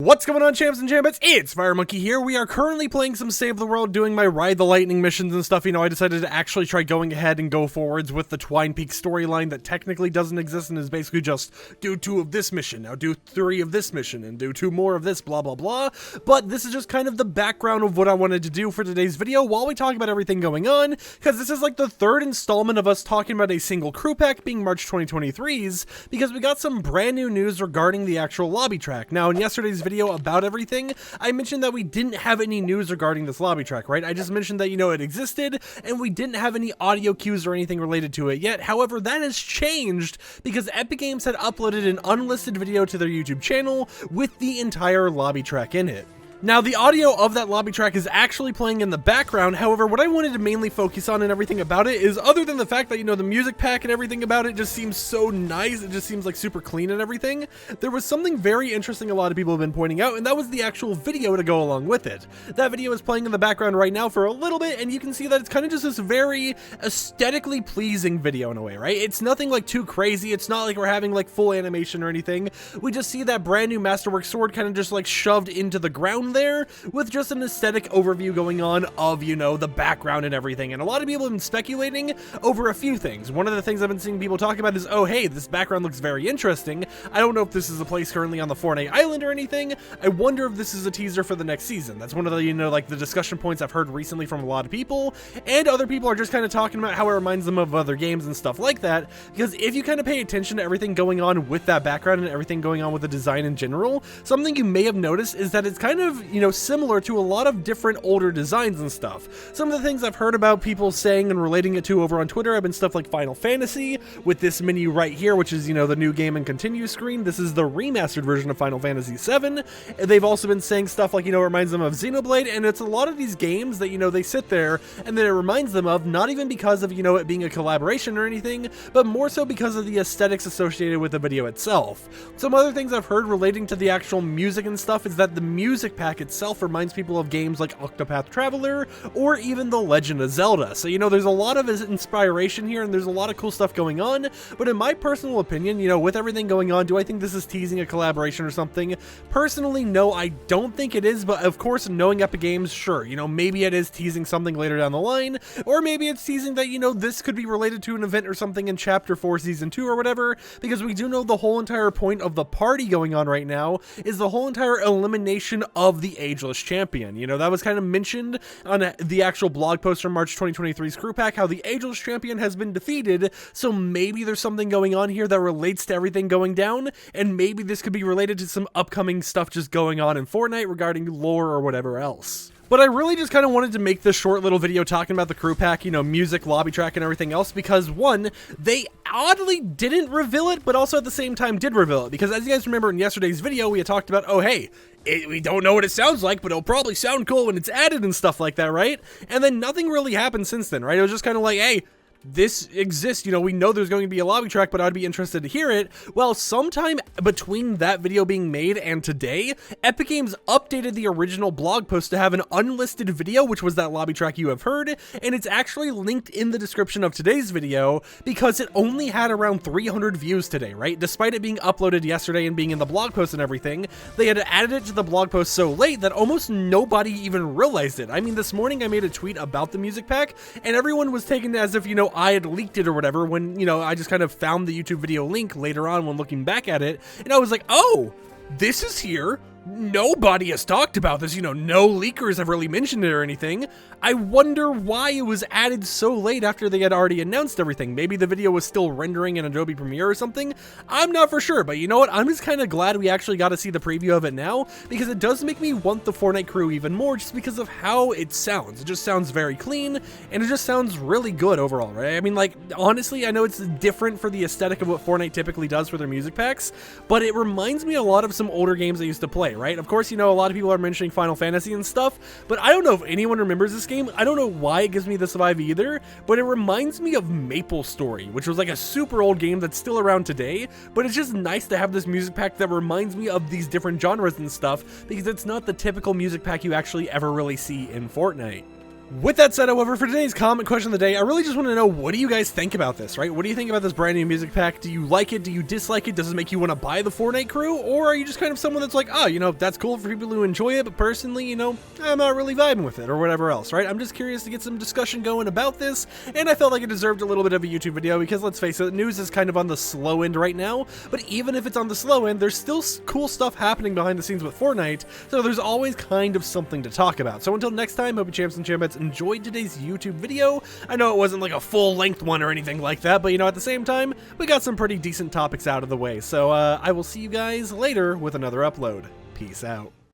What's going on, champs and champions? It's FireMonkey here. We are currently playing some Save the World, doing my Ride the Lightning missions and stuff. You know, I decided to actually try going ahead and go forwards with the Twine Peak storyline that technically doesn't exist and is basically just do 2 of this mission, now do 3 of this mission, and do 2 more of this, blah, blah, blah. But this is just kind of the background of what I wanted to do for today's video while we talk about everything going on, because this is like the 3rd installment of us talking about a single crew pack being March 2023's, because we got some brand new news regarding the actual lobby track. Now, in yesterday's video about everything, I mentioned that we didn't have any news regarding this lobby track, right? I just mentioned that, you know, it existed and we didn't have any audio cues or anything related to it yet. However, that has changed because Epic Games had uploaded an unlisted video to their YouTube channel with the entire lobby track in it. Now, the audio of that lobby track is actually playing in the background. However, what I wanted to mainly focus on and everything about it is, other than the fact that, you know, the music pack and everything about it just seems so nice, it just seems like super clean and everything, there was something very interesting a lot of people have been pointing out, and that was the actual video to go along with it. That video is playing in the background right now for a little bit, and you can see that it's kind of just this very aesthetically pleasing video in a way, right? It's nothing like too crazy. It's not like we're having like full animation or anything. We just see that brand new Masterwork sword kind of just like shoved into the ground there with just an aesthetic overview going on of, you know, the background and everything. And a lot of people have been speculating over a few things. One of the things I've been seeing people talk about is, oh hey, this background looks very interesting. I don't know if this is a place currently on the Fortnite island or anything. I wonder if this is a teaser for the next season. That's one of the, you know, like the discussion points I've heard recently from a lot of people, and other people are just kind of talking about how it reminds them of other games and stuff like that. Because if you kind of pay attention to everything going on with that background and everything going on with the design in general, something you may have noticed is that it's kind of, you know, similar to a lot of different older designs and stuff. Some of the things I've heard about people saying and relating it to over on Twitter have been stuff like Final Fantasy, with this menu right here, which is, you know, the new game and continue screen. This is the remastered version of Final Fantasy VII. They've also been saying stuff like, you know, it reminds them of Xenoblade, and it's a lot of these games that, you know, they sit there and then it reminds them of, not even because of, you know, it being a collaboration or anything, but more so because of the aesthetics associated with the video itself. Some other things I've heard relating to the actual music and stuff is that the music pack itself reminds people of games like Octopath Traveler or even The Legend of Zelda. So, you know, there's a lot of inspiration here and there's a lot of cool stuff going on, but in my personal opinion, you know, with everything going on, do I think this is teasing a collaboration or something? Personally, no, I don't think it is, but of course, knowing Epic Games, sure, you know, maybe it is teasing something later down the line, or maybe it's teasing that, you know, this could be related to an event or something in Chapter 4 Season 2 or whatever, because we do know the whole entire point of the party going on right now is the whole entire elimination of the Ageless Champion. You know, that was kind of mentioned on the actual blog post from March 2023's crew pack, how the Ageless Champion has been defeated, so maybe there's something going on here that relates to everything going down, and maybe this could be related to some upcoming stuff just going on in Fortnite regarding lore or whatever else. But I really just kind of wanted to make this short little video talking about the crew pack, you know, music, lobby track, and everything else, because one, they oddly didn't reveal it, but also at the same time did reveal it, because as you guys remember in yesterday's video, we had talked about, oh hey, we don't know what it sounds like, but it'll probably sound cool when it's added and stuff like that, right? And then nothing really happened since then, right? It was just kind of like, hey, this exists, you know, we know there's going to be a lobby track, but I'd be interested to hear it. Well, sometime between that video being made and today, Epic Games updated the original blog post to have an unlisted video, which was that lobby track you have heard, and it's actually linked in the description of today's video because it only had around 300 views today, right? Despite it being uploaded yesterday and being in the blog post and everything, they had added it to the blog post so late that almost nobody even realized it. I mean, this morning I made a tweet about the music pack, and everyone was taking it as if, you know, I had leaked it or whatever, when, you know, I just kind of found the YouTube video link later on when looking back at it, and I was like, oh, this is here. Nobody has talked about this, you know, no leakers have really mentioned it or anything. I wonder why it was added so late after they had already announced everything. Maybe the video was still rendering in Adobe Premiere or something. I'm not for sure, but you know what? I'm just kind of glad we actually got to see the preview of it now, because it does make me want the Fortnite crew even more just because of how it sounds. It just sounds very clean, and it just sounds really good overall, right? I mean, like, honestly, I know it's different for the aesthetic of what Fortnite typically does for their music packs, but it reminds me a lot of some older games I used to play, right? Of course, you know, a lot of people are mentioning Final Fantasy and stuff, but I don't know if anyone remembers this game. I don't know why it gives me this vibe either, but it reminds me of MapleStory, which was like a super old game that's still around today, but it's just nice to have this music pack that reminds me of these different genres and stuff, because it's not the typical music pack you actually ever really see in Fortnite. With that said, however, for today's comment question of the day, I really just want to know, what do you guys think about this, right? What do you think about this brand new music pack? Do you like it? Do you dislike it? Does it make you want to buy the Fortnite crew? Or are you just kind of someone that's like, oh, you know, that's cool for people who enjoy it, but personally, you know, I'm not really vibing with it or whatever else, right? I'm just curious to get some discussion going about this, and I felt like it deserved a little bit of a YouTube video because, let's face it, news is kind of on the slow end right now, but even if it's on the slow end, there's still cool stuff happening behind the scenes with Fortnite, so there's always kind of something to talk about. So until next time, hope you champs and champettes enjoyed today's YouTube video. I know it wasn't like a full-length one or anything like that, but you know, at the same time, we got some pretty decent topics out of the way. So I will see you guys later with another upload. Peace out.